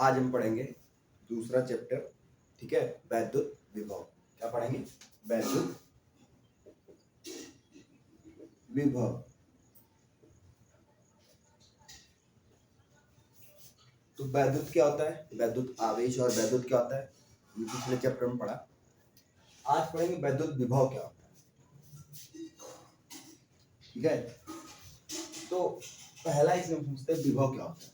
आज हम पढ़ेंगे दूसरा चैप्टर, ठीक है, वैद्युत विभव। क्या पढ़ेंगे? वैद्युत विभव। तो वैद्युत क्या होता है? वैद्युत आवेश और वैद्युत क्या होता है, ये पिछले चैप्टर में पढ़ा। आज पढ़ेंगे वैद्युत विभव क्या होता है, ठीक है। तो पहला इसमें समझते हैं विभव क्या होता है।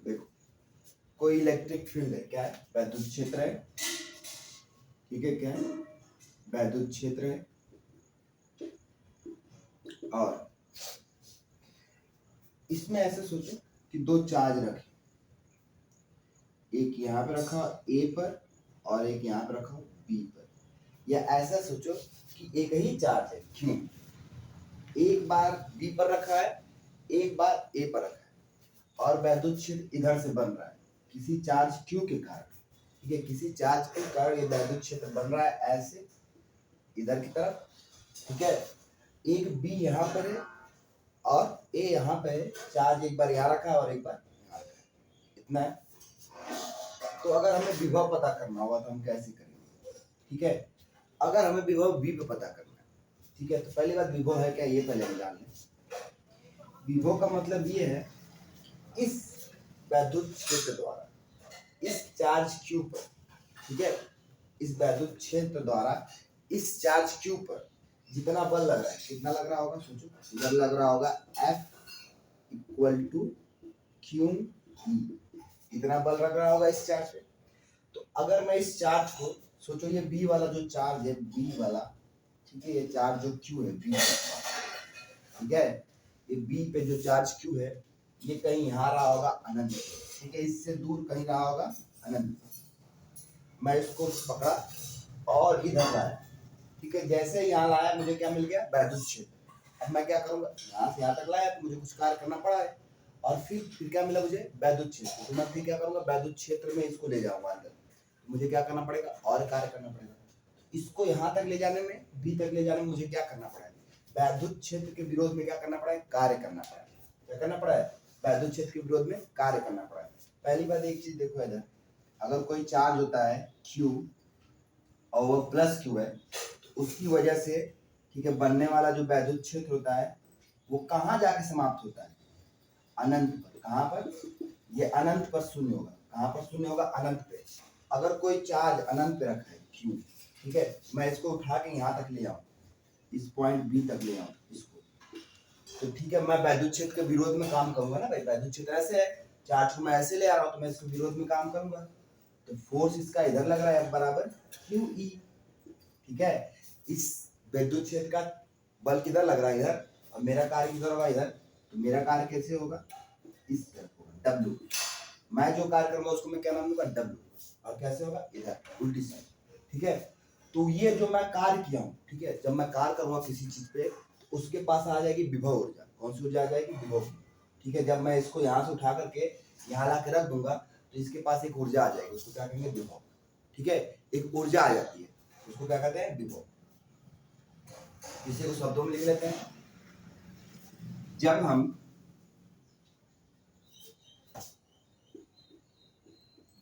देखो, कोई इलेक्ट्रिक फील्ड है, क्या है? वैद्युत क्षेत्र है, ठीक है। क्या है? वैद्युत क्षेत्र है। और इसमें ऐसे सोचो कि दो चार्ज रखे, एक यहाँ पे रखा ए पर और एक यहाँ पे रखा बी पर। या ऐसा सोचो कि एक ही चार्ज है, क्यों? एक बार बी पर रखा है, एक बार ए पर रखा है, और वैद्युत क्षेत्र इधर से बन रहा है किसी चार्ज क्यू के कारण, ठीक है। किसी चार्ज के कारण ये वैद्युत क्षेत्र बन रहा है ऐसे इधर की तरफ, ठीक है। एक बी यहाँ पर है और ए यहाँ पे है। चार्ज एक बार यहाँ रखा है और एक बार यहाँ रखा है, इतना है। तो अगर हमें विभव पता करना होगा तो हम कैसे करेंगे, ठीक है। अगर हमें विभव V पे पता करना है, ठीक है, तो पहली बात विभव है क्या, ये पहले हम जान लें। विभव का मतलब ये है इस वैद्युत क्षेत्र द्वारा इस चार्ज Q पर, ठीक है, इस वैद्युत क्षेत्र द्वारा इस चार्ज Q पर जितना बल लग रहा है, कितना लग रहा होगा सोचो। इधर लग रहा होगा F = QE, इतना बल लग रहा होगा इस चार्ज पे। तो अगर मैं इस चार्ज को सोचो, ये बी वाला जो चार्ज है, बी वाला, ठीक है, ये चार्ज जो क्यू है बी, ठीक है, ये बी पे जो चार्ज क्यू है ये कहीं यहाँ रहा होगा अनंत, ठीक है, इससे दूर कहीं रहा होगा अनंत। मैं इसको पकड़ा और इधर लाया, ठीक है। जैसे यहाँ लाया मुझे क्या मिल गया? वैद्युत क्षेत्र। अब मैं क्या करूंगा, यहाँ से यहाँ तक लाया तो मुझे कुछ कार्य करना पड़ा है, और फिर क्या मिला मुझे? वैद्युत क्षेत्र। तो मैं फिर क्या करूंगा, वैद्युत क्षेत्र में इसको ले जाऊंगा अंदर। मुझे क्या करना पड़ेगा? और कार्य करना पड़ेगा। इसको यहाँ तक ले जाने में, बी तक ले जाने में मुझे क्या करना पड़ेगा? वैद्युत क्षेत्र के विरोध में क्या करना पड़ेगा? कार्य करना पड़ेगा। क्या करना पड़ा है? वैद्युत क्षेत्र के विरोध में कार्य करना पड़ा है। पहली बात एक चीज देखो इधर, अगर कोई चार्ज होता है Q और वो प्लस Q है, तो उसकी वजह से, ठीक है, बनने वाला जो वैद्युत क्षेत्र होता है वो कहाँ जाके समाप्त होता है? अनंत पर। कहाँ पर? ये अनंत पर शून्य होगा। कहाँ पर शून्य होगा? अनंत पे। अगर कोई चार्ज अनंत पे रखा है Q, ठीक है, मैं इसको उठा के यहाँ तक ले आऊँ, इस पॉइंट बी तक ले आऊँ इसको, तो ठीक है, मैं वैद्युत क्षेत्र के विरोध में काम करूंगा ना भाई। वैद्युत क्षेत्र ऐसे है, चार्ज को मैं ऐसे ले आ रहा हूँ तो मैं इसके विरोध में काम करूंगा। तो फोर्स इसका इधर लग रहा है बराबर QE, ठीक है। इस वैद्युत क्षेत्र का बल किधर लग रहा है? इधर। और मेरा कार्य किधर होगा? इधर। तो मेरा कार्य कैसे होगा? इस तरफ होगा, W। मैं जो कार्य करूंगा उसको मैं क्या नाम दूंगा? W। और कैसे होगा? इधर, उल्टी साइड, ठीक है। तो ये जो मैं कार्य किया हूँ, ठीक है, जब मैं कार्य करूंगा किसी चीज पे, उसके पास आ जाएगी विभव ऊर्जा। कौन सी ऊर्जा आ जाएगी? विभव, ठीक है। जब मैं इसको यहाँ से उठा करके यहाँ ला के रख दूंगा तो इसके पास एक ऊर्जा आ जाएगी, उसको क्या कहेंगे? विभव, ठीक है। एक ऊर्जा आ जाती है, उसको क्या कहते हैं? विभव। इसे को शब्दों में लिख लेते हैं।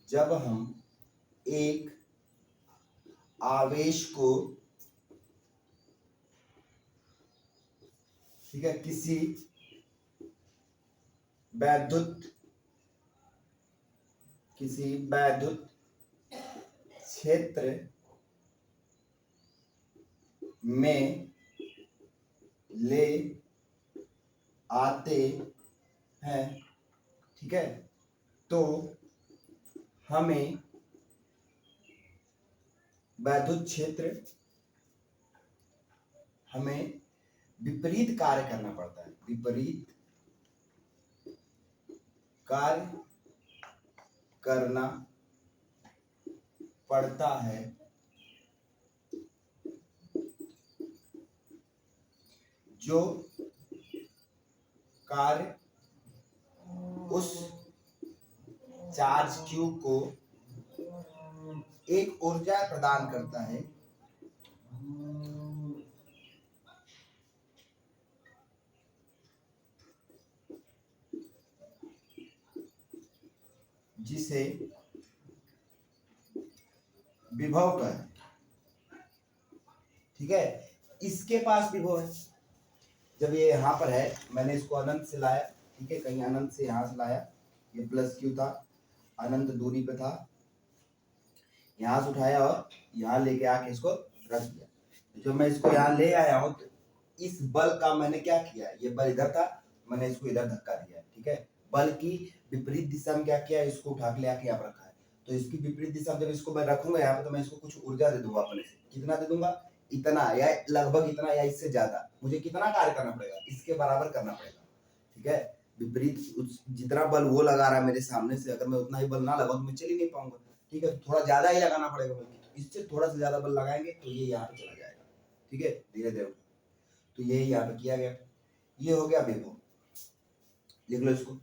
जब हम एक आवेश को, ठीक है, किसी वैद्युत क्षेत्र में ले आते हैं, ठीक है, तो हमें वैद्युत क्षेत्र, हमें विपरीत कार्य करना पड़ता है। विपरीत कार्य करना पड़ता है, जो कार्य उस चार्ज Q को एक ऊर्जा प्रदान करता है, जिसे विभव कहें, ठीक है, इसके पास विभव है। जब ये यहाँ पर है, मैंने इसको अनंत से लाया, ठीक है, कहीं अनंत से यहाँ से लाया, ये प्लस क्यू था, अनंत दूरी पे था, यहाँ से उठाया और यहाँ लेके आके इसको रख दिया। जब मैं इसको यहाँ ले आया हूँ तो इस बल का मैंने क्या किया, ये बल इधर था, मैंने इसको इधर धक्का दिया, ठीक है। बल की विपरीत दिशा में क्या किया, इसको उठा के ले आके यहाँ पर रखा है। तो इसकी विपरीत दिशा में जब इसको मैं रखूंगा यहाँ पे, तो मैं इसको कुछ ऊर्जा दे दूंगा अपने से। कितना दे दूंगा, इतना या लगभग इतना या इससे ज्यादा। मुझे कितना कार्य करना पड़ेगा, इसके बराबर करना पड़ेगा, ठीक है। विपरीत जितना बल वो लगा रहा है मेरे सामने से, अगर मैं उतना ही बल ना लगाऊं तो मैं चल ही नहीं पाऊंगा, ठीक है। थोड़ा ज्यादा ही लगाना पड़ेगा, बल्कि इससे थोड़ा सा ज्यादा बल लगाएंगे तो ये यहाँ पे चला जाएगा, ठीक है, धीरे धीरे। तो ये यहाँ पे किया गया, ये हो गया विभव। लिख लो इसको,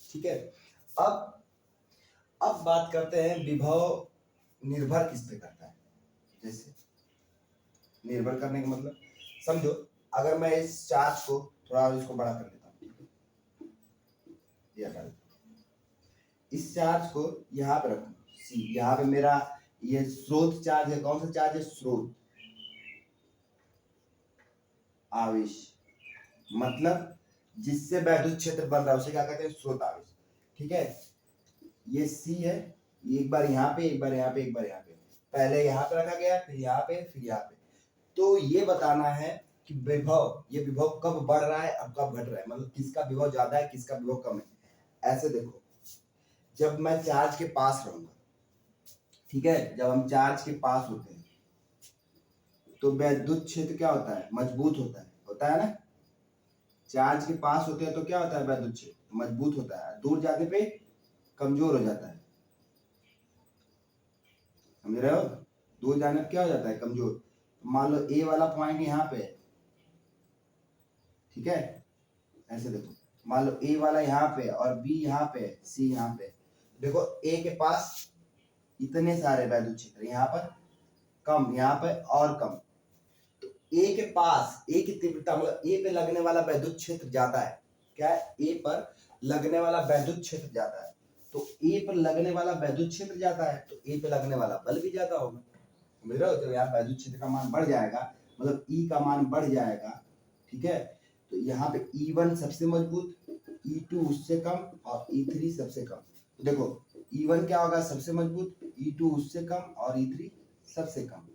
ठीक है। अब बात करते हैं विभव निर्भर किस पे करता है। जैसे निर्भर करने का मतलब समझो, अगर मैं इस चार्ज को थोड़ा और इसको बड़ा कर लेता हूँ, इस चार्ज को यहाँ पे रखूँ सी, यहाँ पे मेरा ये स्रोत चार्ज है। कौन सा चार्ज है, स्रोत आवेश, मतलब जिससे वैद्युत क्षेत्र बन रहा है उसे क्या कहते हैं, स्रोत आवेश, ठीक है। ये सी है, एक बार यहाँ पे, एक बार यहाँ पे, एक बार यहाँ पे, पहले यहाँ पे रखा गया, फिर यहाँ पे, फिर यहाँ पे। तो ये बताना है कि विभव, ये विभव कब बढ़ रहा है, अब कब घट रहा है, मतलब किसका विभव ज्यादा है, किसका विभव कम है। ऐसे देखो, जब मैं चार्ज के पास रहूंगा, ठीक है, जब हम चार्ज के पास होते हैं तो वैद्युत क्षेत्र क्या होता है, मजबूत होता है ना। चार्ज के पास होते हैं तो क्या होता है, वैद्युत क्षेत्र मजबूत होता है, दूर जाने पे कमजोर हो जाता है, समझ रहे हो। दूर जाने पे क्या हो जाता है, कमजोर। मान लो ए वाला पॉइंट यहाँ पे, ठीक है, ऐसे देखो, मान लो ए वाला यहाँ पे और बी यहाँ पे, सी यहाँ पे। देखो ए के पास इतने सारे वैद्युत क्षेत्र, यहाँ पर कम, यहाँ पे और कम। तो ए के पास, ए की तीव्रता मतलब ए पे लगने वाला वैद्युत क्षेत्र ज्यादा है। क्या है, ए पर लगने वाला वैद्युत क्षेत्र ज्यादा है। तो ए पर लगने वाला वैद्युत क्षेत्र ज्यादा है, तो ए पे लगने वाला बल भी ज्यादा होगा, समझ रहे हो। जब यहाँ वैद्युत क्षेत्र का मान बढ़ जाएगा, मतलब ई का मान बढ़ जाएगा, ठीक है। तो यहाँ पे E1 सबसे मजबूत, E2 उससे कम और E3 सबसे कम। तो देखो E1 क्या होगा, सबसे मजबूत, E2 उससे कम और E3 सबसे कम।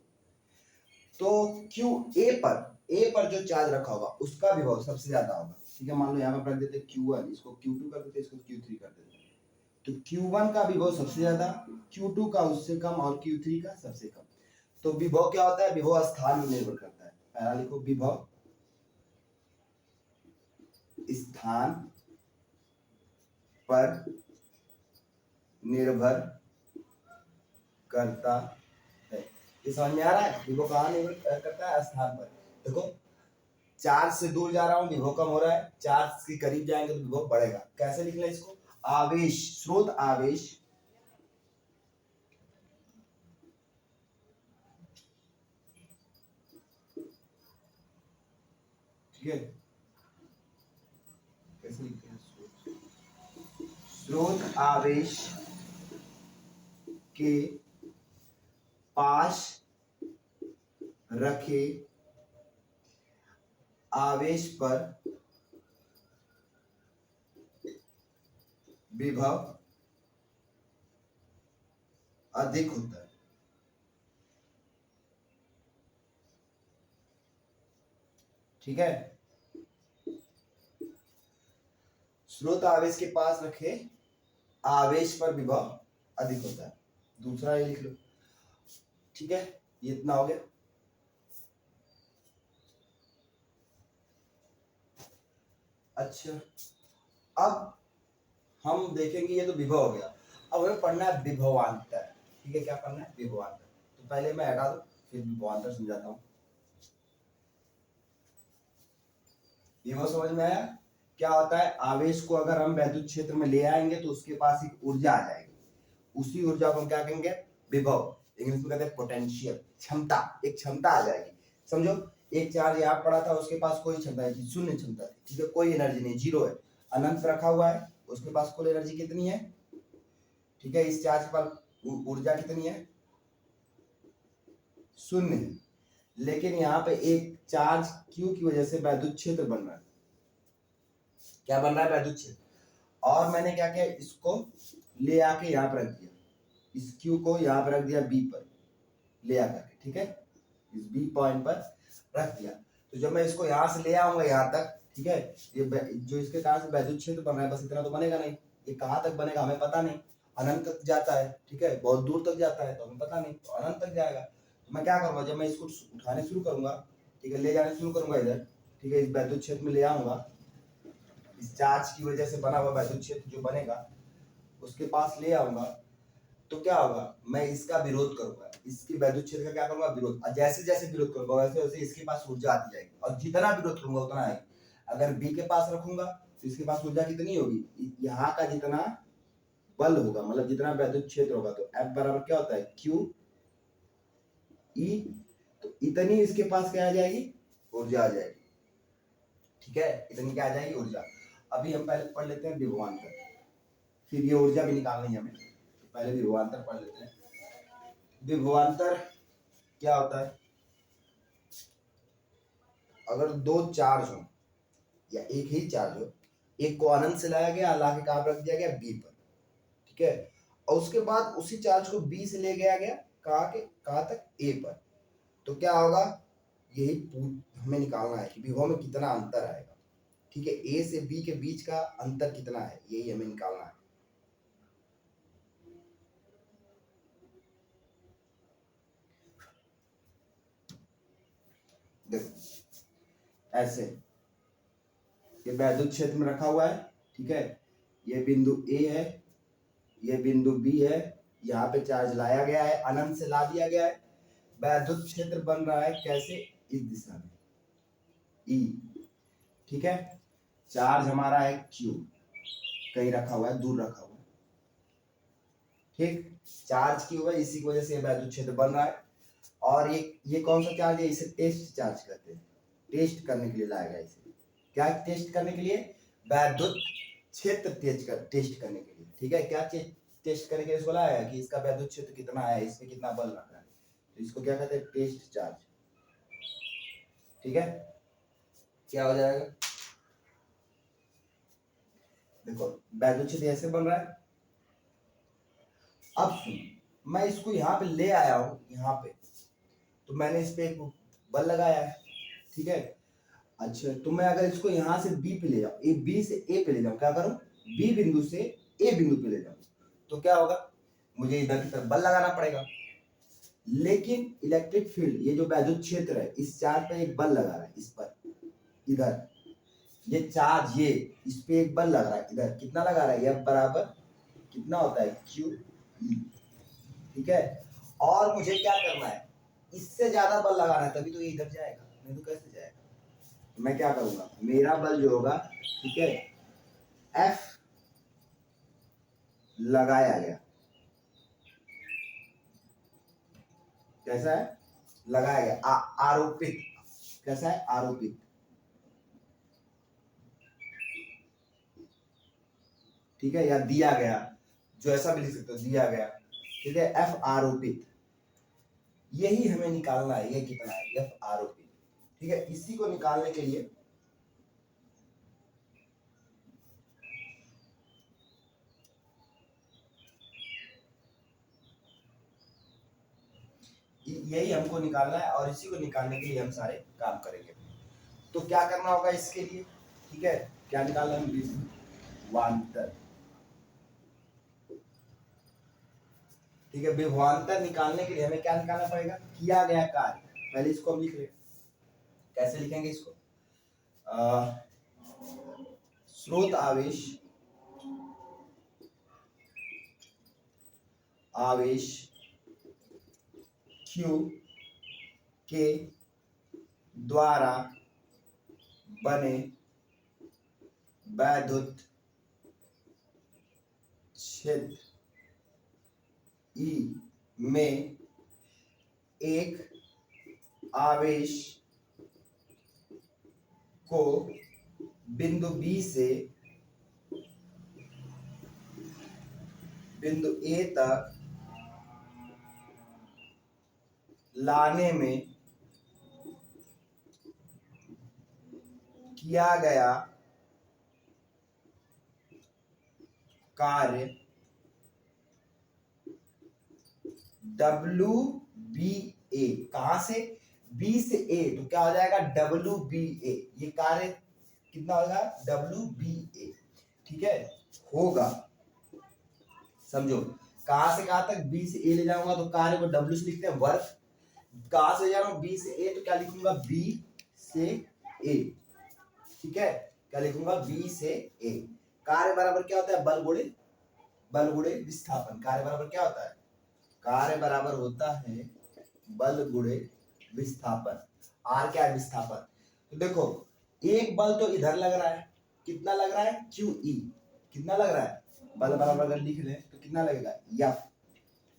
तो क्यू ए पर जो चार्ज रखा होगा उसका विभव सबसे ज्यादा होगा, ठीक है। मान लो यहाँ पर रख देते Q1, इसको Q2 कर देते, इसको Q3 कर देते। तो Q1 का विभव सबसे ज्यादा, Q2 का उससे कम और Q3 का सबसे कम। तो विभव क्या होता है, विभव स्थान में निर्भर करता है। पहला लिखो, विभव स्थान पर निर्भर करता है। ये समझ में आ रहा है, विभव कहाँ निर्भर करता है, स्थान पर। देखो चार्ज से दूर जा रहा हूं, विभव कम हो रहा है, चार्ज के करीब जाएंगे तो विभव बढ़ेगा। कैसे लिखना है इसको, आवेश, स्रोत आवेश ठीक है। कैसे लिखते हैं, स्रोत आवेश के पास रखे आवेश पर विभव अधिक होता है, ठीक है। स्रोत आवेश के पास रखे आवेश पर विभव अधिक होता है। दूसरा ये लिख लो, ठीक है, ये इतना हो गया। अच्छा, अब हम देखेंगे, ये तो विभव हो गया। अब हमें पढ़ना है विभवांतर, ठीक है। क्या पढ़ना है, विभवांतर। तो पहले मैं हटा दूं, फिर विभवांतर समझाता हूं। विभव समझ में आया, क्या होता है, आवेश को अगर हम वैद्युत क्षेत्र में ले आएंगे तो उसके पास एक ऊर्जा आ जाएगी, उसी ऊर्जा को हम क्या कहेंगे, विभव। इंग्लिश में कहते हैं पोटेंशियल, क्षमता, एक क्षमता आ जाएगी। समझो एक चार्ज यहाँ पड़ा था, उसके पास कोई क्षमता नहीं, शून्य क्षमता थी, ठीक है, कोई एनर्जी नहीं, जीरो है। अनंत रखा हुआ है, उसके पास कुल एनर्जी कितनी है, ठीक है, इस चार्ज पर ऊर्जा कितनी है, शून्य है। लेकिन यहाँ पे एक चार्ज क्यू की वजह से वैद्युत क्षेत्र बन रहा है। क्या बन रहा है, वैद्युत क्षेत्र। और मैंने क्या किया, इसको ले आके यहाँ पर रख दिया, इस क्यू को यहाँ पर रख दिया बी पर ले आकर के, ठीक है, इस बी पॉइंट पर रख दिया। तो जब मैं इसको यहाँ से ले आऊंगा यहाँ तक, ठीक है, ये जो इसके कारण से वैद्युत क्षेत्र बन रहा है, बस इतना तो बनेगा नहीं, ये कहाँ तक बनेगा हमें पता नहीं, अनंत तक जाता है, ठीक है, बहुत दूर तक जाता है तो हमें पता नहीं, तो अनंत तक जाएगा। तो मैं क्या करूंगा, जब मैं इसको उठाने शुरू करूंगा, ठीक है, ले जाने शुरू करूंगा इधर, ठीक है, इस वैद्युत क्षेत्र में ले आऊंगा, इस चार्ज की वजह से बना हुआ वैद्युत क्षेत्र जो बनेगा उसके पास ले आऊंगा, तो क्या होगा, मैं इसका विरोध करूंगा, इसके वैद्युत क्षेत्र का क्या करूंगा, विरोध। और जैसे जैसे विरोध करूंगा वैसे वैसे इसके पास ऊर्जा आती जाएगी, और जितना विरोध करूंगा उतना आएगी। अगर बी के पास रखूंगा तो इसके पास ऊर्जा कितनी होगी, यहाँ का जितना बल होगा, मतलब जितना वैद्युत क्षेत्र होगा, तो F बराबर क्या होता है, क्यू ई, तो इतनी इसके पास क्या आ जाएगी, ऊर्जा आ जाएगी, ठीक है, इतनी क्या आ जाएगी, ऊर्जा। अभी हम पहले पढ़ लेते हैं विभवांतर, फिर ये ऊर्जा भी निकालनी है हमें, तो पहले विभवांतर पढ़ लेते हैं। विभवांतर क्या होता है, अगर दो चार्ज हो या एक ही चार्ज हो, एक को अनंत से लाया गया, ला के कहां पर रख दिया गया, बी पर, ठीक है, और उसके बाद उसी चार्ज को बी से ले गया गया कहां तक, ए पर, तो क्या होगा, यही हमें निकालना है कि विभव में कितना अंतर आएगा, ठीक है, ए से बी के बीच का अंतर कितना है, यही हमें निकालना है। देखो ऐसे ये वैद्युत क्षेत्र में रखा हुआ है, ठीक है, ये बिंदु ए है, ये बिंदु बी है, यहाँ पे चार्ज लाया गया है, अनंत से ला दिया गया है, वैद्युत क्षेत्र बन रहा है कैसे, इस दिशा में ई, ठीक है, चार्ज हमारा है क्यू, कहीं रखा हुआ है, दूर रखा हुआ है, ठीक, चार्ज क्यू है, इसी की वजह से वैद्युत क्षेत्र बन रहा है। और ये कौन सा चार्ज है, इसे टेस्ट चार्ज कहते हैं, टेस्ट करने के लिए लाया गया इसे, क्या टेस्ट करने के लिए, वैद्युत क्षेत्र टेस्ट करने के लिए, ठीक है, क्या टेस्ट करने के लिए इसको लाया गया कि इसका वैद्युत क्षेत्र कितना है, इसमें कितना बल लग रहा है, तो इसको क्या कहते हैं, टेस्ट चार्ज, ठीक है, क्या हो जाएगा, देखो वैद्युत क्षेत्र ऐसे बन रहा है। अब सुन, मैं इसको यहाँ पे ले आया हूँ, यहाँ पे तो मैंने इस पे एक बल लगाया है, ठीक है, अच्छा, तो मैं अगर इसको यहाँ से बी पे ले जाऊँ, ए बी से ए पे ले जाऊँ, क्या करूँ, बी बिंदु से ए बिंदु पे ले जाऊँ, तो क्या होगा, मुझे इधर की तरफ बल लगाना पड़ेगा। लेकिन इलेक्ट्रिक फील्ड, ये जो वैद्युत क्षेत्र है, इस चार्ज पे एक बल लगा रहा है, इस पर, इधर ये चार्ज, ये इस पे एक बल लग रहा है, इधर कितना लगा रहा है, F बराबर कितना होता है, क्यू ई, ठीक है, और मुझे क्या करना है, इससे ज्यादा बल लगाना है, तभी तो ये इधर जाएगा, नहीं तो कैसे जाएगा। तो मैं क्या करूंगा, मेरा बल जो होगा, ठीक है, F लगाया गया, कैसा है, लगाया गया, आरोपित, कैसा है, आरोपित, ठीक है, या दिया गया, जो ऐसा भी लिख सकते हो, दिया गया, ठीक है, F आरोपित, यही हमें निकालना है, ये कितना है, F आरोपित, ठीक है, इसी को निकालने के लिए यही हमको निकालना है, और इसी को निकालने के लिए हम सारे काम करेंगे। तो क्या करना होगा इसके लिए, ठीक है, क्या निकालना है, विभवांतर, ठीक है, विभवांतर निकालने के लिए हमें क्या निकालना पड़ेगा, किया गया कार्य, पहले इसको हम लिख ले, कैसे लिखेंगे इसको, स्रोत आवेश, आवेश Q के द्वारा बने वैद्युत क्षेत्र E में एक आवेश को बिंदु B से बिंदु ए तक लाने में किया गया कार्य WBA, कहां से, बी से ए, तो क्या हो जाएगा WBA, ये कार्य कितना होगा WBA, ठीक है, होगा। समझो, कहां से कहां तक, बी से ए ले जाऊंगा तो कार्य को W से लिखते हैं वर्क, कहां से जा रहा हूं बी से ए तो क्या लिखूंगा बी से ए, ठीक है, क्या लिखूंगा बी से ए। कार्य बराबर क्या होता है, बल गुणे विस्थापन। कार्य बराबर क्या होता है, कार्य बराबर होता है बल गुणे विस्थापन। आर क्या है, विस्थापन। तो देखो एक बल तो इधर लग रहा है, कितना लग रहा है QE, कितना लग रहा है, बल बराबर अगर लिख लें तो कितना लगेगा F,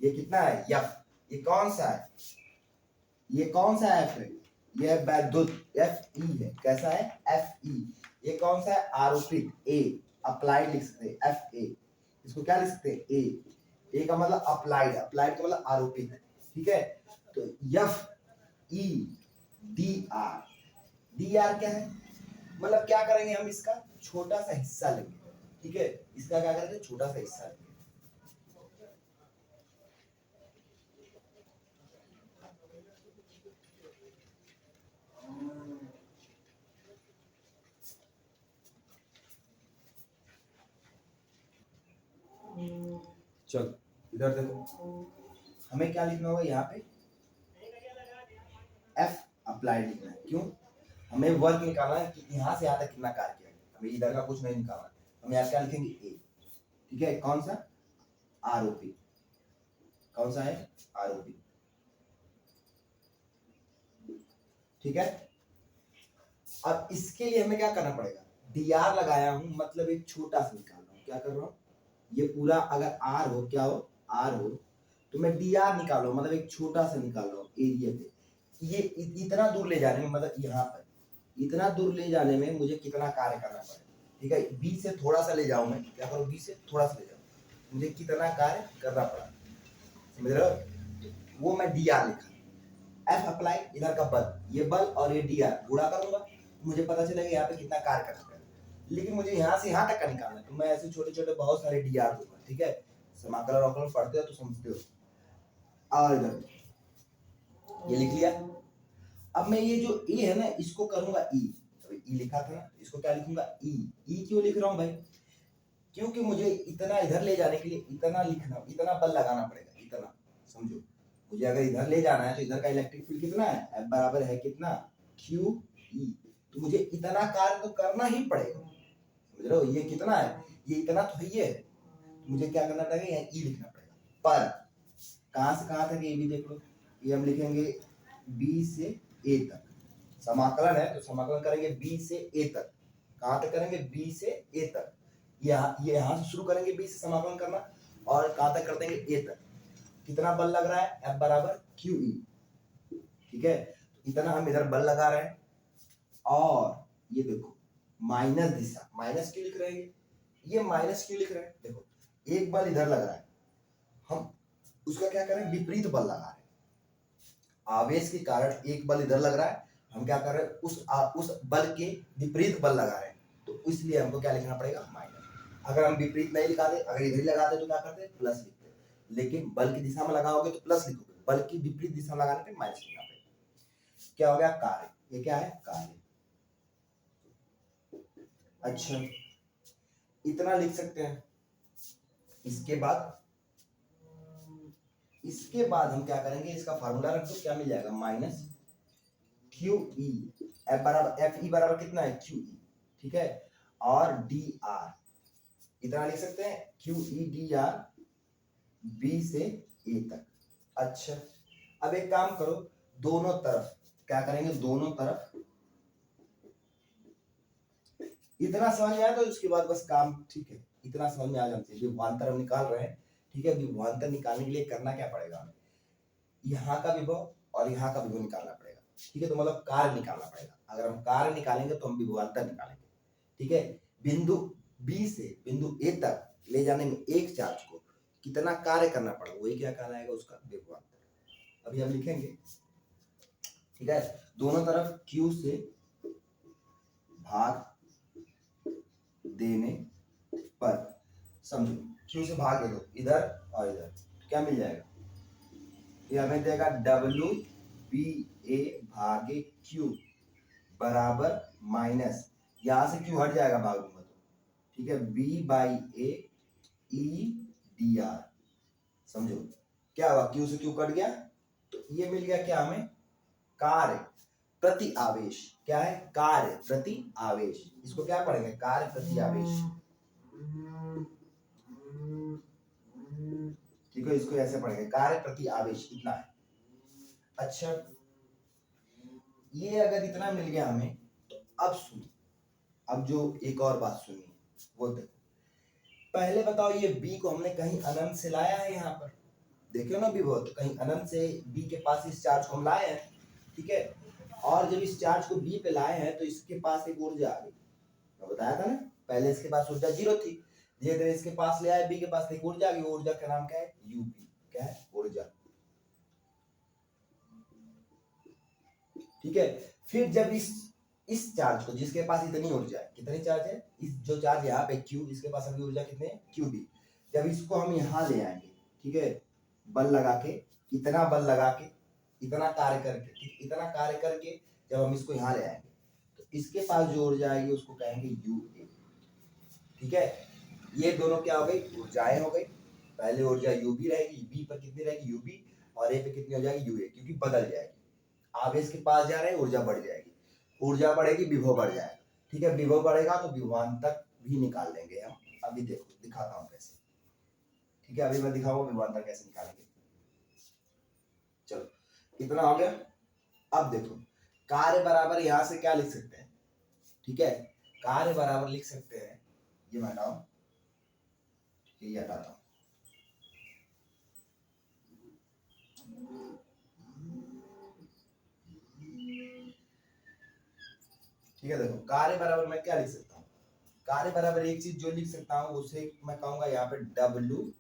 ये कितना है F, ये कौन सा है, ये कौन सा F है, ये वैद्युत FE है, कैसा है FE। ये कौन सा है, आरोपित A, अप्लाइड लिख सकते हैं FA, इसको क्या लिख सकते हैं A का मतलब अप्लाइड, अप्लाइड का मतलब आरोपित, ठीक है। तो DR क्या है, मतलब क्या करेंगे हम, इसका छोटा सा हिस्सा लेंगे, ठीक है, इसका क्या करेंगे, छोटा सा हिस्सा लेंगे। चलो इधर देखो, हमें क्या लिखना होगा यहाँ पे F अप्लाइड लिखना है, क्यों, हमें वर्क निकालना है कि यहाँ से यहाँ तक कितना कार्य किया, हमें इधर का कुछ नहीं निकालना, हम यहाँ क्या लिखेंगे A, ठीक है, कौन सा आरोपी, कौन सा है आरोपी, ठीक है। अब इसके लिए हमें क्या करना पड़ेगा, DR लगाया हूं मतलब एक छोटा सा निकाल रहा हूं, क्या कर रहा हूं, ये पूरा अगर R हो, क्या हो R हो, तो मैं DR निकाल मतलब एक छोटा सा निकाल रहा हूं एरिया पे, ये इतना दूर ले जाने में, मतलब यहाँ पर इतना दूर ले जाने में मुझे कितना कार्य करना पड़ेगा, ठीक है, B से थोड़ा सा ले जाऊं, मैं क्या करूं, B से थोड़ा सा ले जाऊं, मुझे कितना कार्य करना पड़ा, समझ रहे हो, वो मैं DR लिखा, F अप्लाई इधर का बल, ये बल और ये DR गुणा करूंगा, मुझे पता चलेगा यहाँ पे कितना कार्य करना पड़ेगा, लेकिन मुझे यहाँ से यहाँ तक का निकालना है, तो मैं ऐसे छोटे छोटे बहुत सारे DR दूंगा, ठीक है, समाकलन वकलन पढ़ते हो तो समझते हो। और इधर ये लिख लिया, अब मैं ये जो E है ना इसको करूंगा E, तो E लिखा था ना, इसको क्या लिखूंगा E क्यों लिख रहा हूँ भाई, क्योंकि मुझे इतना इधर ले जाने के लिए इतना लिखना, इतना बल लगाना पड़ेगा, इतना, समझो, मुझे अगर इधर ले जाना है तो इधर का इलेक्ट्रिक फील्ड कितना है, F बराबर है कितना QE, तो मुझे इतना कार्य तो करना ही पड़ेगा, समझ रहे हो, ये कितना है, ये इतना तो है, ये मुझे क्या करना पड़ेगा, यहाँ E लिखना पड़ेगा। पर कहां से कहां तक ये भी देख लो, ये हम लिखेंगे B से A तक, समाकलन है तो समाकलन करेंगे B से A तक, कहां तक करेंगे B से A तक, ये यहाँ से शुरू करेंगे B से समाकलन करना, और कहां तक कर देंगे A तक, कितना बल लग रहा है F बराबर QE, ठीक है, इतना हम इधर बल लगा रहे हैं, और ये देखो माइनस दिशा, माइनस क्यों लिख रहे हैं, ये माइनस क्यों लिख रहे हैं, देखो एक बल इधर लग रहा है, हम उसका क्या करें, विपरीत बल लगा रहे हैं, आवेश के कारण एक बल इधर लग रहा है, हम क्या कर रहे हैं, उस बल के विपरीत बल लगा रहे हैं, तो इसलिए हमको क्या लिखना पड़ेगा माइनस। अगर हम विपरीत नहीं लिखाते, अगर इधर ही लगाते तो क्या करते प्लस लिखते, लेकिन बल की दिशा में लगाओगे तो प्लस लिखोगे, बल की विपरीत दिशा में लगाने पे माइनस लिखना पड़ेगा। क्या हो गया कार्य, ये क्या है कार्य, अच्छा इतना लिख सकते हैं। इसके बाद हम क्या करेंगे, इसका फार्मूला रख दो, क्या मिल जाएगा माइनस QE, F बराबर FE बराबर कितना है QE, ठीक है, और DR इतना लिख सकते हैं QE DR B से A तक। अच्छा अब एक काम करो, दोनों तरफ क्या करेंगे, दोनों तरफ इतना समझ में आया तो उसके बाद बस काम ठीक है, इतना समझ में आ जाना चाहिए, विभवांतर हम निकाल रहे हैं, ठीक है, विभवांतर निकालने के लिए करना क्या पड़ेगा हमें, यहाँ का विभव और यहाँ का विभव निकालना पड़ेगा, ठीक है, तो मतलब कार्य निकालना पड़ेगा, अगर हम कार्य निकालेंगे तो हम विभवांतर निकालेंगे, ठीक है। बिंदु B से बिंदु A तक ले जाने में एक चार्ज को कितना कार्य करना पड़ा, वही क्या कहलाएगा उसका विभवांतर। अभी हम लिखेंगे, ठीक है, दोनों तरफ Q से भाग देने पर, समझो Q से भाग दे दो इधर और इधर, क्या मिल जाएगा, ये हमें देगा WBA भागे Q बराबर माइनस, यहां से Q हट जाएगा भाग दूंगा तो, ठीक है, B/A EDR। समझो क्या हुआ, Q से Q कट गया तो ये मिल गया क्या हमें, कार्य प्रति आवेश। क्या है, कार्य प्रति आवेश। इसको क्या पढ़ेंगे, कार्य प्रति आवेश, ठीक है, इसको ऐसे पढ़ेंगे, कार्य प्रति आवेश इतना है। अच्छा, ये अगर इतना मिल गया हमें तो अब सुनो, अब जो एक और बात सुनिए वो देखो। पहले बताओ, ये बी को हमने कहीं अनंत से लाया है, यहाँ पर देखियो ना विभव, तो कहीं अनंत से बी के पास इस चार्ज को हम लाए हैं, ठीक है, और जब इस चार्ज को बी पे लाए हैं तो इसके पास एक ऊर्जा आ गई, मैं बताया था ना, पहले इसके पास ऊर्जा 0 थी, धीरे धीरे इसके पास ले आए, बी के पास एक ऊर्जा आ गई, ऊर्जा का नाम क्या है, यूबी। क्या है, ऊर्जा, ठीक है। फिर जब इस चार्ज को, जिसके पास इतनी ऊर्जा है, कितनी चार्ज है, इस जो चार्ज यहाँ पे क्यू, इसके पास अभी ऊर्जा कितनी है, क्यूबी, जब इसको हम यहाँ ले आएंगे, ठीक है, बल लगा के, इतना बल लगा के, इतना कार्य करके, ठीक, इतना कार्य करके जब हम इसको यहाँ ले आएंगे तो इसके पास जो ऊर्जा आएगी उसको कहेंगे यू ए, ठीक है। ये दोनों क्या हो गई, ऊर्जाएं हो गई। पहले ऊर्जा यूबी रहेगी, बी पर कितनी रहेगी, यूबी, और ए पे कितनी हो जाएगी, यूए, क्योंकि बदल जाएगी, आवेश के पास जा रहे हैं, ऊर्जा बढ़ जाएगी, ऊर्जा बढ़ेगी, विभव बढ़ जाएगा, ठीक है, विभव बढ़ेगा तो विभवांतर भी निकाल लेंगे हम। अभी देखो दिखाता हूं कैसे, ठीक है, अभी मैं दिखाऊंगा विभवांतर कैसे निकालेंगे। चलो, इतना हो गया। अब देखो, कार्य बराबर यहां से क्या लिख सकते हैं, ठीक है, कार्य बराबर लिख सकते हैं, ये मैं हटाऊं, ये हटाता हूं, ठीक है। देखो, कार्य बराबर मैं क्या लिख सकता हूँ, कार्य बराबर एक चीज जो लिख सकता हूँ उसे मैं कहूंगा यहाँ पे WBA,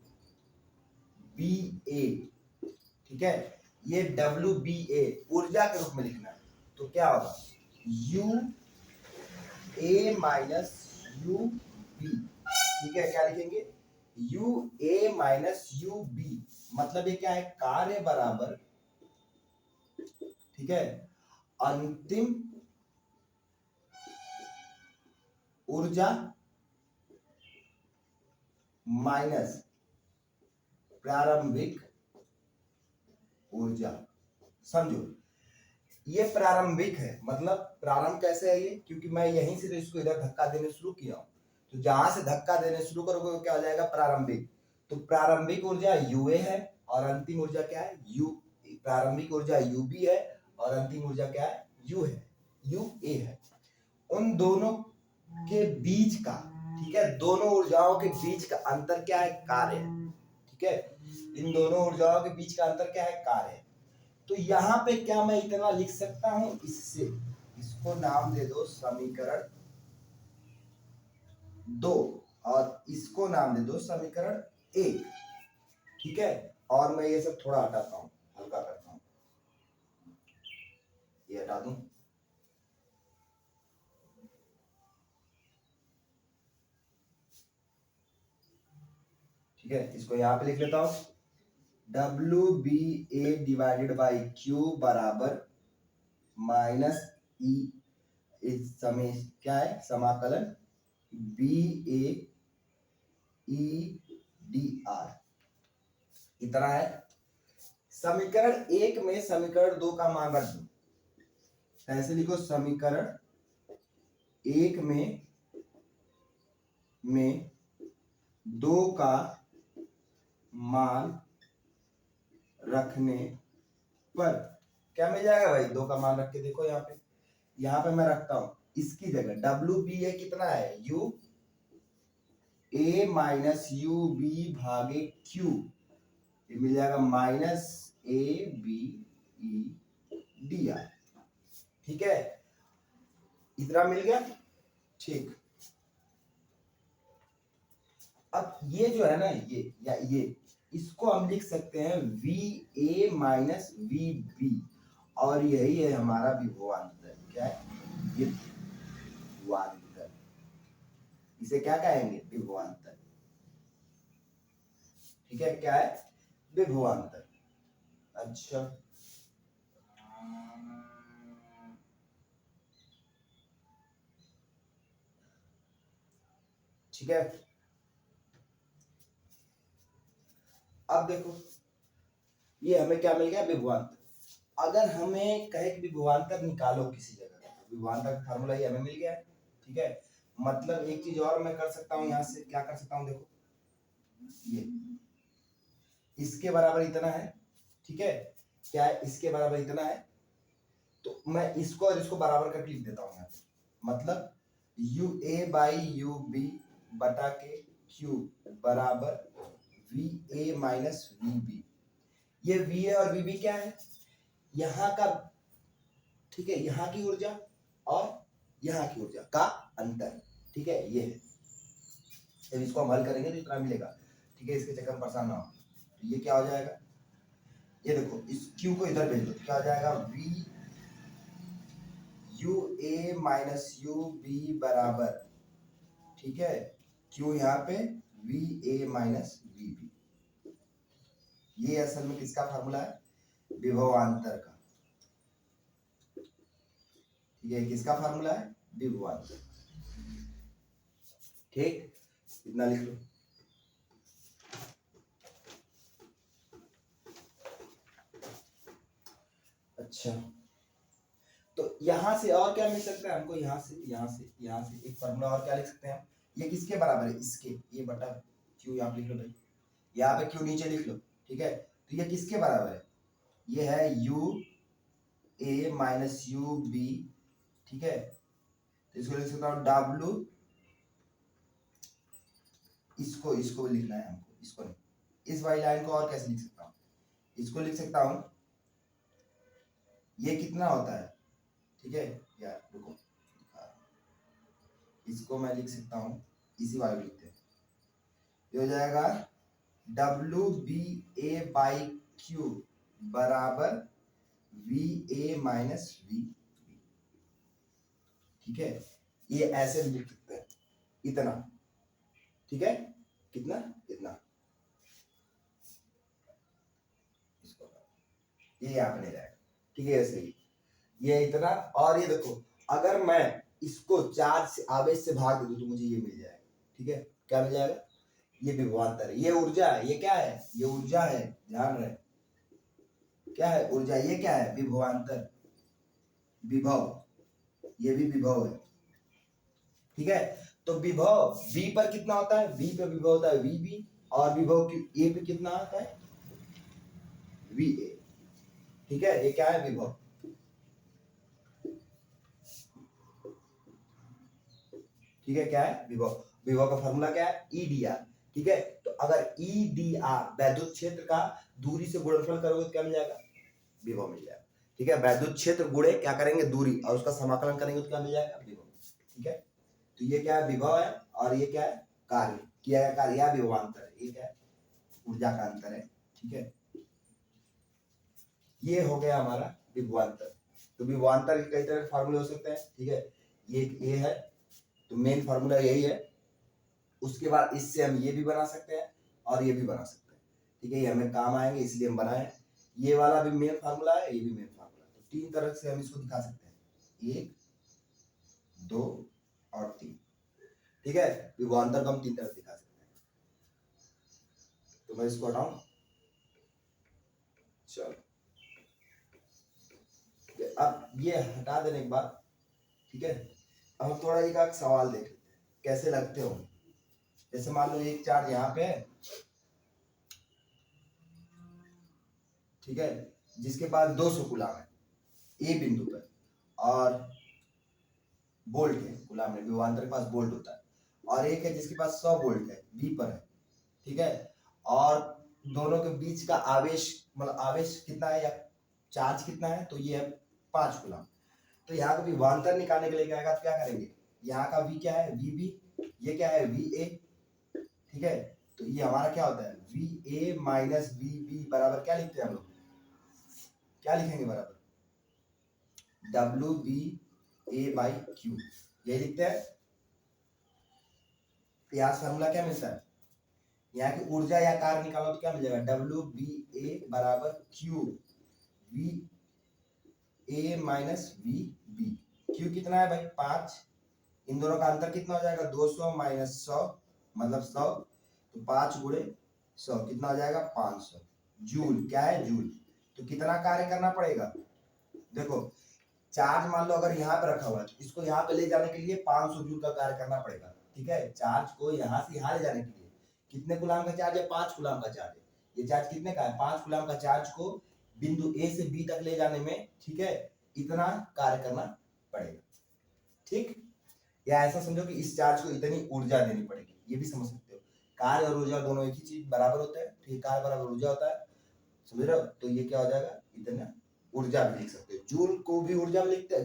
ठीक है, ये WBA ऊर्जा के रूप में लिखना है, तो क्या होगा, UA माइनस UB, ठीक है, क्या लिखेंगे, UA माइनस UB, मतलब ये क्या है, कार्य बराबर, ठीक है, अंतिम ऊर्जा माइनस प्रारंभिक ऊर्जा। समझो, ये प्रारंभिक है, मतलब प्रारंभ कैसे है ये, क्योंकि मैं यहीं से तो इसको इधर धक्का देने शुरू किया हूं, तो जहां से धक्का देने शुरू करोगे तो क्या हो जाएगा, प्रारंभिक, तो प्रारंभिक ऊर्जा यूए है और अंतिम ऊर्जा क्या है, यू, प्रारंभिक ऊर्जा यूबी है और अंतिम ऊर्जा क्या है, यू है, यूए है। उन दोनों के बीच का, ठीक है, दोनों ऊर्जाओं के बीच का अंतर क्या है, कार्य, ठीक है, इन दोनों ऊर्जाओं के बीच का अंतर क्या है, कार्य। तो यहाँ पे क्या मैं इतना लिख सकता हूं, इससे इसको नाम दे दो समीकरण 2 और इसको नाम दे दो समीकरण 1, ठीक है, और मैं ये सब थोड़ा हटाता हूं, हल्का करता हूं, ये हटा दूं, ठीक है, इसको यहाँ पे लिख लेता हूं, WBA डिवाइडेड बाई Q बराबर माइनस ई, इस समय क्या है, समाकलन BA EDR, इतना है। समीकरण 1 में समीकरण 2 का मान रख दो, ऐसे लिखो, समीकरण 1 में 2 का मान रखने पर क्या मिल जाएगा भाई, 2 का मान रख के देखो, यहाँ पे मैं रखता हूं, इसकी जगह WBA कितना है, U A minus U B भागे क्यू, ये मिल जाएगा माइनस ABEDR, ठीक है, इतना मिल गया, ठीक। अब ये जो है ना, ये या ये इसको हम लिख सकते हैं V A minus V B, और यही है हमारा विभवांतर। क्या है? विभवांतर। इसे क्या कहेंगे? विभवांतर। ठीक है, क्या है? विभवांतर। अच्छा, ठीक है। अब देखो, ये हमें क्या मिल गया? विभवांतर। अगर हमें कहे कि विभवांतर निकालो किसी जगह का, तो विभवांतर का फार्मूला ये हमें मिल गया है। ठीक है, मतलब एक चीज और मैं कर सकता हूँ, यहाँ से क्या कर सकता हूँ? देखो, ये इसके बराबर इतना है। ठीक है, क्या है? इसके बराबर इतना है। तो मैं इसको और इसको बराबर करके लिख देता हूँ यहाँ पे, मतलब U A by U B बटा के क्यू बराबर V A minus V B. ये वी ए और वी बी क्या है? यहाँ का, ठीक है, यहाँ की ऊर्जा और यहाँ की ऊर्जा का अंतर। ठीक है, ये है। जब इसको हम हल करेंगे तो इतना मिलेगा। ठीक है, इसके चक्कर में परेशान ना हो। तो ये क्या हो जाएगा? ये देखो, इस क्यू को इधर भेज दो, क्या हो जाएगा? V U A minus U B बराबर, ठीक है, क्यू यहाँ पे V A minus V B. ये असल में किसका फार्मूला है? विभवांतर का। ठीक है, किसका फार्मूला है? विभवांतर। ठीक, इतना लिख लो। अच्छा, तो यहां से और क्या मिल सकता है हमको? यहाँ से एक फार्मूला और क्या लिख सकते हैं? ये किसके बराबर है? इसके, ये बटा क्यू यहाँ पे लिख लो भाई, यहाँ पे क्यू नीचे लिख लो। ठीक है, तो ये किसके बराबर है? ये है U A minus U B. ठीक है, तो इसको लिख सकता हूँ डब्ल्यू, इसको भी लिखना है हमको, इसको नहीं। इस वाली लाइन को और कैसे लिख सकता हूँ? इसको लिख सकता हूँ, ये कितना होता है? ठीक है यार, रुको, इसको मैं लिख सकता हूँ, इसी वाले लिखते हैं। ये हो जाएगा W B A by Q बराबर वी ए माइनस वी। ठीक है, ये ऐसे लिख सकते हैं, इतना। ठीक है, कितना? इतना। इसको ये यहाँ पे नहीं जाएगा। ठीक है, ऐसे ही ये इतना, और ये देखो, अगर मैं इसको चार्ज से, आवेश से भाग दे दूं तो मुझे ये मिल जाएगा। ठीक है, क्या मिल जाएगा? ये विभवांतर है, ये ऊर्जा है। ये क्या है? ये ऊर्जा है, ध्यान रहे, क्या है? ऊर्जा। ये क्या है? विभवांतर, विभव, ये भी विभव है। ठीक है, तो विभव V पर कितना होता है? V पे विभव होता है VB, और विभव A पे कितना आता है? VA। ठीक है, ये क्या है? विभव। ठीक है, क्या है? विभव। विभव का फॉर्मूला क्या है? EDR। ठीक है, तो अगर EDR वैद्युत क्षेत्र का दूरी से गुणनफल करोगे तो क्या मिल जाएगा? विभव मिल जाएगा। ठीक है, वैद्युत क्षेत्र गुणे क्या करेंगे? दूरी, और उसका समाकलन करेंगे तो क्या मिल जाएगा? विभव। ठीक है, तो ये क्या है? विभव है, और ये क्या है? कार्य किया गया कार्य या विभवांतर है। ये क्या है? ऊर्जा का अंतर है। ठीक है, ये हो गया हमारा विभवांतर। तो विभवांतर के कई तरह के फार्मूले हो सकते हैं। ठीक है, ये है, तो मेन फार्मूला यही है। उसके बाद इससे हम ये भी बना सकते हैं और ये भी बना सकते हैं। ठीक है, ये हमें काम आएंगे इसलिए हम बनाए। ये वाला भी मेन फार्मूला है, ये भी मेन फार्मूला है। तो तीन तरह से हम इसको दिखा सकते हैं, 1, 2 और 3। ठीक है, विभवांतर को हम तीन तरह से दिखा सकते हैं। तो मैं इसको हटाऊं, चलो। अब ये हटा देने के बाद, ठीक है, अब हम थोड़ा एक सवाल देख लेते हैं, कैसे लगते हो। जैसे मान लो एक चार्ज यहाँ पे है, ठीक है, जिसके पास 200 कूलाम है ए बिंदु पर, और बोल्ट है कूलाम में, विभवांतर के पास बोल्ट होता है, और एक है जिसके पास 100 वोल्ट है बी पर है। ठीक है, और दोनों के बीच का आवेश, मतलब आवेश कितना है या चार्ज कितना है, तो ये है 5 कूलाम। तो यहाँ का विभवांतर निकालने के लिए क्या करेंगे? यहाँ का V क्या है? VB। ये क्या है? VA। ठीक है, तो ये हमारा क्या होता है, V A minus V B बराबर क्या लिखते हैं हम लोग, क्या लिखेंगे बराबर W B A by Q, ये लिखते हैं। तो यहाँ फॉर्मूला क्या मिलता है, यहाँ की ऊर्जा या कार्य निकालो तो क्या मिल जाएगा, डब्ल्यू बी ए बराबर Q V A minus V B. Q कितना है भाई 5, इन दोनों का अंतर कितना हो जाएगा 200 माइनस 100 मतलब 100, तो 5 गुणे 100 कितना हो जाएगा 500 जूल, क्या है जूल। तो कितना कार्य करना पड़ेगा, देखो चार्ज मान लो अगर यहाँ पे रखा हुआ है तो इसको यहाँ पे ले जाने के लिए 500 जूल का कार्य करना पड़ेगा, ठीक है। चार्ज को यहाँ से यहाँ ले जाने के लिए कितने कूलाम का चार्ज है, 5 कूलाम का चार्ज है। ये चार्ज कितने का है, 5 कूलाम का चार्ज को बिंदु ए से बी तक ले जाने में, ठीक है, इतना कार्य करना पड़ेगा, ठीक। या ऐसा समझो कि इस चार्ज को इतनी ऊर्जा देनी पड़ेगी, ये भी समझ सकते हो। कार्य और ऊर्जा दोनों एक ही चीज बराबर होता है, ठीक, कार्य बराबर ऊर्जा होता है, समझ रहे हो। तो ये क्या हो जाएगा, इतना ऊर्जा भी लिख सकते हो, जूल को भी ऊर्जा में लिखते हैं,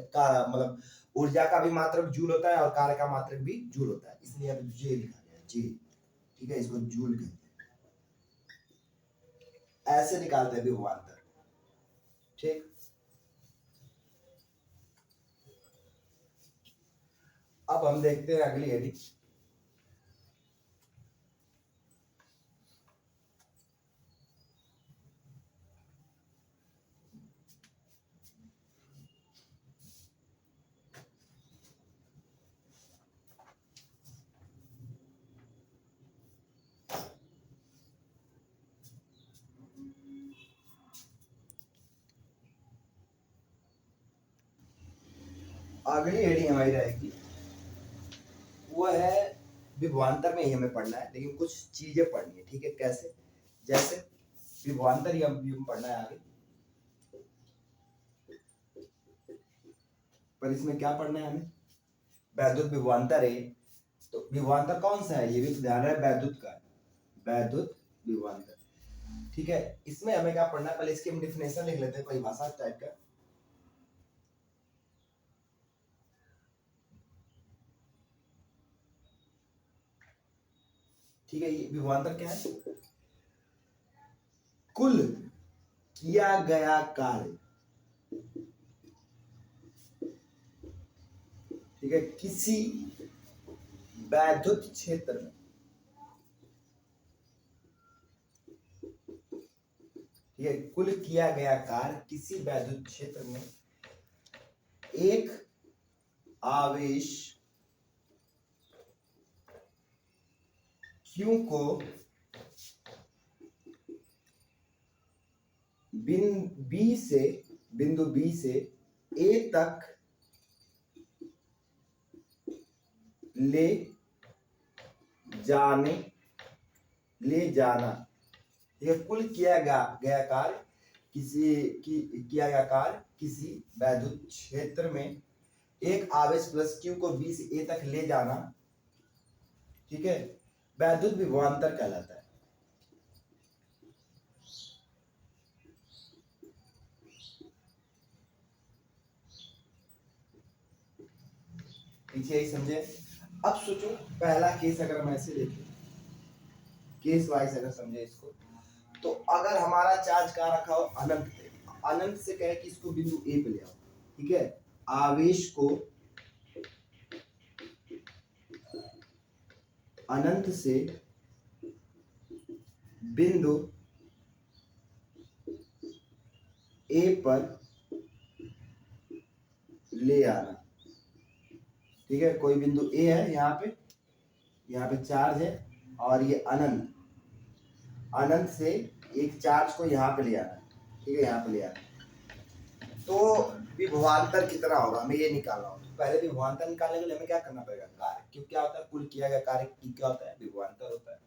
मतलब ऊर्जा का भी मात्रक जूल होता है और कार्य का मात्रक भी जूल होता है, इसलिए अब जे लिखा गया जे, ठीक है, इसको जूल कहते हैं। ऐसे निकालते हैं विभवांतर, ठीक। अब हम देखते हैं अगली हेडिंग, अगली हेडिंग हमारी रहेगी वो है विभवांतर में ही हमें पढ़ना है, लेकिन कुछ चीजें पढ़नी है, ठीक है। कैसे, जैसे विभवांतर ही हम पढ़ना है आगे, पर इसमें क्या पढ़ना है हमें, वैद्युत विभवांतर है। तो विभवांतर कौन सा है, ये भी ध्यान रहे, वैद्युत का, वैद्युत विभवांतर, ठीक है। इसमें हमें क्या पढ़ना है, पहले इसकी हम डिफिनेशन लिख लेते हैं परिभाषा टाइप का। ठीक है, ये विभवांतर क्या है, कुल किया गया कार्य, ठीक है, किसी वैद्युत क्षेत्र में, ठीक है, कुल किया गया कार्य किसी वैद्युत क्षेत्र में एक आवेश Q को बिंदु B से A तक ले जाना, यह कुल किया गया कार्य किया गया कार्य किसी वैद्युत क्षेत्र में एक आवेश प्लस Q को B से A तक ले जाना, ठीक है, वैद्युत विभवांतर कहलाता है। पीछे ही समझे। अब सोचो पहला केस अगर हम ऐसे देखें, केस वाइज अगर समझे इसको, तो अगर हमारा चार्ज कहाँ रखा हो, अनंत पे, अनंत से कहे कि इसको बिंदु ए पे ले आओ, ठीक है, आवेश को अनंत से बिंदु ए पर ले आना, ठीक है। कोई बिंदु ए है, यहाँ पे चार्ज है और ये अनंत से एक चार्ज को यहाँ पे ले आना, ठीक है, यहाँ पे ले आना। तो विभवांतर कितना होगा हमें ये निकालना होगा। पहले विभवांतर निकालने के लिए हमें क्या करना पड़ेगा, कार्य, क्योंकि क्या होता है, कुल किया गया कार्य क्या होता है, विभवांतर होता है,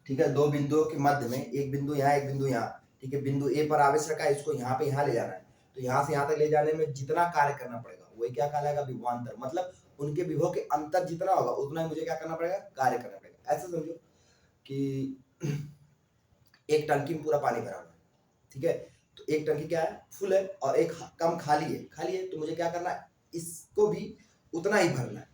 ठीक है। दो बिंदुओं के मध्य में एक बिंदु यहाँ एक बिंदु यहाँ, ठीक है, बिंदु ए पर आवेश रखा है, इसको यहाँ पे यहाँ ले जाना है, तो यहाँ से यहाँ तक ले जाने में जितना कार्य करना पड़ेगा वही क्या कहलाएगा, विभवांतर। मतलब उनके विभव के अंतर जितना होगा उतना ही मुझे क्या करना पड़ेगा, कार्य करना पड़ेगा। ऐसा समझो कि एक टंकी में पूरा पानी भरा हुआ है, ठीक है, तो एक टंकी क्या है, फुल है और एक कम खाली है, तो मुझे क्या करना है, इसको भी उतना ही भरना है।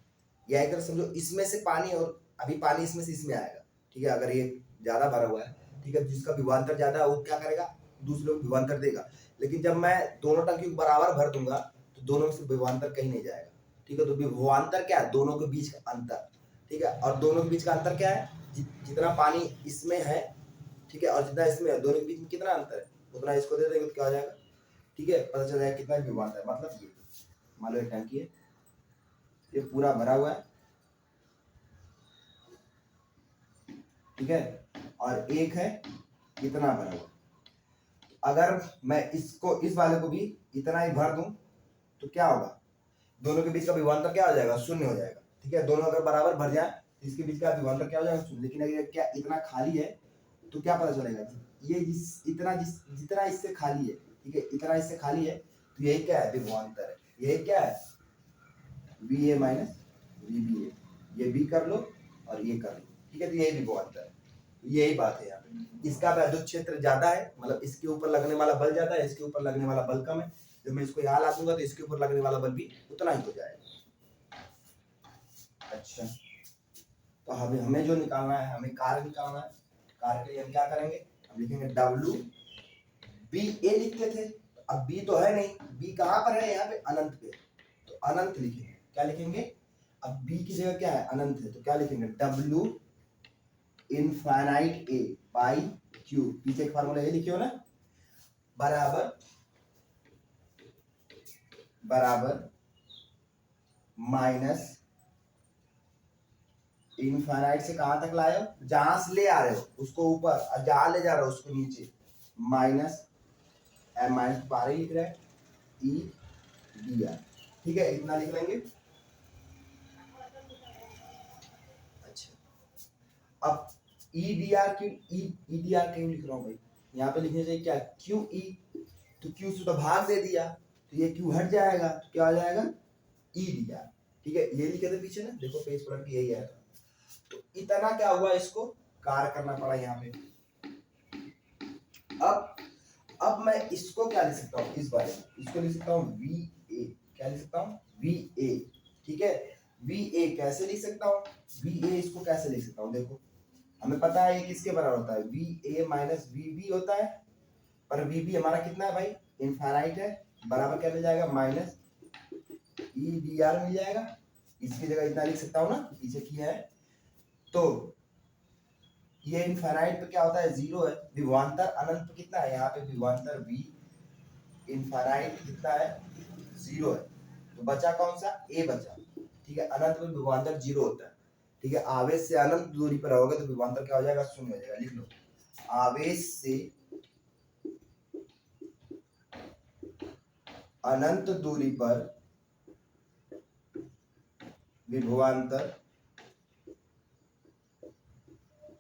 या एक तरह समझो इसमें से पानी, और अभी पानी इसमें से इसमें आएगा, ठीक है, अगर ये ज्यादा भरा हुआ है, ठीक है, जिसका विभवांतर ज्यादा है वो क्या करेगा, दूसरे को विभवांतर देगा। लेकिन जब मैं दोनों टंकी को बराबर भर दूंगा तो दोनों में से विभवांतर कहीं नहीं जाएगा, ठीक है। तो विभवांतर क्या है, दोनों के बीच का अंतर, ठीक है। और दोनों के बीच का अंतर क्या है, जितना पानी इसमें है, ठीक है, और जितना इसमें है, दोनों के बीच में कितना अंतर है, उतना इसको दे देंगे तो क्या हो जाएगा, ठीक है, पता चल जाएगा कितना विभवांतर है। मतलब ये मान लो एक टंकी है, ये पूरा भरा हुआ है, ठीक है, और एक है इतना भरा हुआ। अगर मैं इसको, इस वाले को भी इतना ही भर दूं तो क्या होगा, दोनों के बीच का विभवांतर क्या हो जाएगा, शून्य हो जाएगा, ठीक है। दोनों अगर बराबर भर जाए तो इसके बीच का विभवांतर क्या हो जाएगा, शून्य। लेकिन अगर क्या इतना खाली है तो क्या पता चलेगा, ये जितना इससे खाली है, ठीक है, इतना इससे खाली है, तो यही क्या है, विभवांतर है। यही क्या है, VA माइनस VBA, ये भी कर लो और ये कर लो, ठीक है, तो यही विभवांतर है। यही बात है यहाँ पे, इसका वैद्युत क्षेत्र ज्यादा है, मतलब इसके ऊपर लगने वाला बल ज्यादा है, इसके ऊपर लगने वाला बल कम है। जब मैं इसको यहाँ ला दूंगा तो इसके ऊपर लगने वाला बल भी उतना ही हो जाएगा। अच्छा, तो हमें जो निकालना है, हमें कार्य निकालना है। कार्य के लिए हम क्या करेंगे, हम लिखेंगे WBA लिखते थे, अब B तो है नहीं, B कहाँ पर है, यहाँ पे अनंत पे, तो अनंत लिखेंगे। क्या लिखेंगे, अब B की जगह क्या है, अनंत है, तो क्या लिखेंगे, W infinite A by Q, पीछे का फार्मूला ये लिखे हो ना, बराबर बराबर माइनस इनफाइनाइट से कहां तक लाए हो, जहां से ले आ रहे हो उसको ऊपर, और जहां ले जा रहे हो उसको नीचे, माइनस एम माइनस बारह लिख रहे हैं EDR, ठीक है, इतना लिख लेंगे। अच्छा, अब EDR क्यों लिख रहा हूँ भाई, यहाँ पे लिखने चाहिए क्या, QE, तो Q से तो भाग दे दिया, तो ये Q हट जाएगा, तो क्या आ जाएगा EDR, ठीक है। ये लिखे थे पीछे ना, देखो पेज पलट के यही आएगा। तो इतना क्या हुआ, इसको कार्य करना पड़ा यहाँ पे। अब मैं इसको क्या लिख सकता हूँ, इस बारे में इसको लिख सकता हूँ VA, क्या लिख सकता हूँ VA, ठीक है। VA कैसे लिख सकता हूँ, VA इसको कैसे लिख सकता हूँ, देखो हमें पता है ये किसके बराबर होता है, VA माइनस VB होता है, पर VB हमारा कितना है भाई, इनफाइनाइट है, बराबर क्या मिल जाएगा, माइनस EDR मिल जाएगा। इसकी जगह इतना लिख सकता हूँ ना, पीछे किया है, तो ये इनफाइनाइट पे क्या होता है, जीरो है, विभवांतर अनंत पे कितना है, यहाँ पे विभवांतर V इनफाइनाइट कितना है, जीरो है, तो बचा कौन सा, A बचा, ठीक है। अनंत में विभवांतर जीरो होता है, ठीक है। आवेश से अनंत दूरी पर होगा तो विभवांतर क्या हो जाएगा, शून्य हो जाएगा। लिख लो, आवेश से अनंत दूरी पर विभवांतर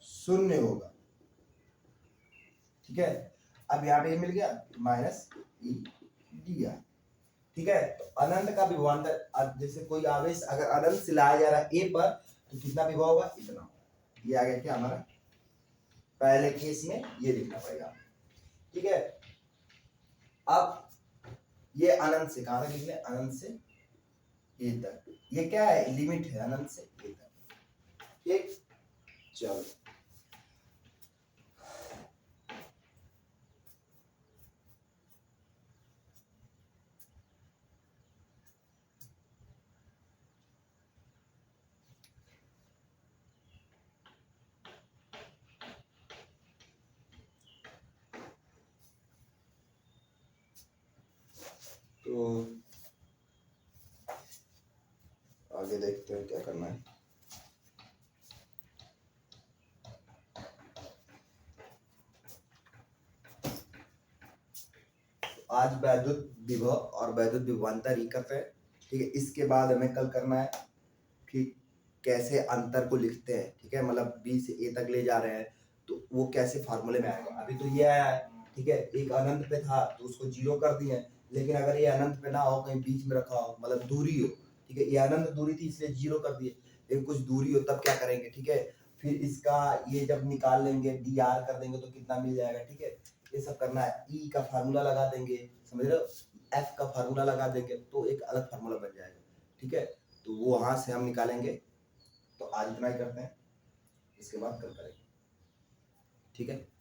शून्य होगा, ठीक है। अब यहाँ पे मिल गया माइनस EDR, ठीक है। तो अनंत का विभवांतर, अब जैसे कोई आवेश अगर अनंत से लाया जा रहा है A पर, तो कितना विभव होगा, इतना। ये आ गया क्या हमारा, पहले केस में ये लिखना पड़ेगा, ठीक है। अब ये अनंत से कहां तक लिखना है, अनंत से A तक, ये क्या है, लिमिट है अनंत से A तक, ठीक। चलो, तो आगे देखते हैं क्या करना है। आज वैद्युत विभव और वैद्युत विभवांतर ही करते हैं, ठीक है। इसके बाद हमें कल करना है कि कैसे अंतर को लिखते हैं, ठीक है, मतलब B से A तक ले जा रहे हैं तो वो कैसे फार्मूले में आएगा। अभी तो ये आया है, ठीक है, एक अनंत पे था तो उसको जीरो कर दिए, लेकिन अगर ये अनंत पे ना हो, कहीं बीच में रखा हो, मतलब दूरी हो, ठीक है, ये अनंत दूरी थी इसलिए जीरो कर दिए, लेकिन कुछ दूरी हो तब क्या करेंगे, ठीक है। फिर इसका ये जब निकाल लेंगे, DR कर देंगे तो कितना मिल जाएगा, ठीक है। ये सब करना है, E का फार्मूला लगा देंगे, समझ रहे हो, F का फार्मूला लगा देंगे तो एक अलग फार्मूला बन जाएगा, ठीक है। तो वो वहां से हम निकालेंगे। तो आज इतना ही करते हैं, इसके बाद कल करेंगे। ठीक है।